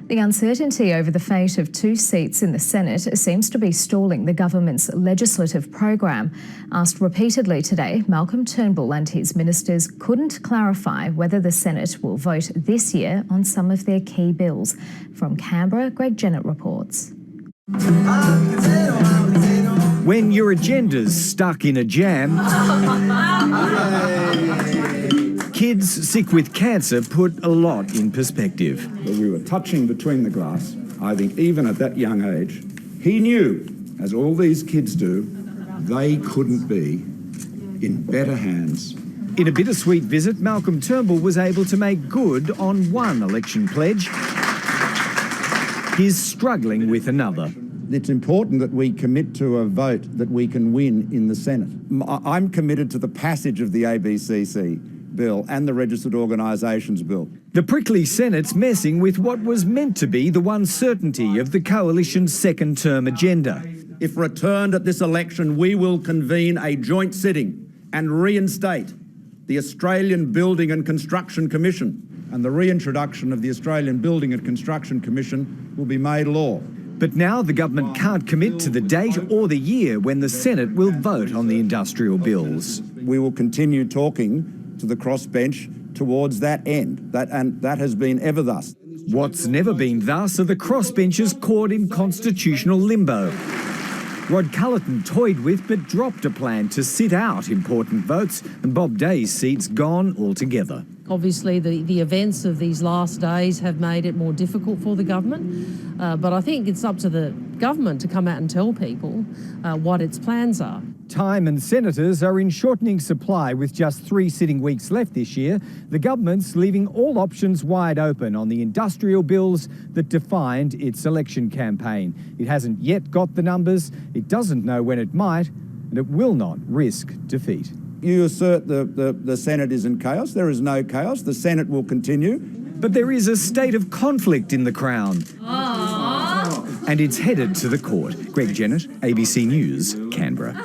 The uncertainty over the fate of 2 seats in the Senate seems to be stalling the government's legislative program. Asked repeatedly today, Malcolm Turnbull and his ministers couldn't clarify whether the Senate will vote this year on some of their key bills. From Canberra, Greg Jennett reports. When your agenda's stuck in a jam, kids sick with cancer put a lot in perspective. We were touching between the glass. I think even at that young age, he knew, as all these kids do, they couldn't be in better hands. In a bittersweet visit, Malcolm Turnbull was able to make good on one election pledge. He's struggling with another. It's important that we commit to a vote that we can win in the Senate. I'm committed to the passage of the ABCC bill and the Registered Organisations bill. The prickly Senate's messing with what was meant to be the one certainty of the coalition's second-term agenda. If returned at this election, we will convene a joint sitting and reinstate the Australian Building and Construction Commission. And the reintroduction of the Australian Building and Construction Commission will be made law. But now the government can't commit to the date or the year when the Senate will vote on the industrial bills. We will continue talking to the crossbench towards that end, and that has been ever thus. What's never been thus are the crossbenchers caught in constitutional limbo. Rod Culleton toyed with but dropped a plan to sit out important votes, and Bob Day's seat's gone altogether. Obviously, the events of these last days have made it more difficult for the government, but I think it's up to the government to come out and tell people what its plans are. Time and senators are in shortening supply with just 3 sitting weeks left this year. The government's leaving all options wide open on the industrial bills that defined its election campaign. It hasn't yet got the numbers, it doesn't know when it might, and it will not risk defeat. You assert the Senate is in chaos. There is no chaos. The Senate will continue. But there is a state of conflict in the Crown. And it's headed to the court. Greg Jennett, ABC News, Canberra.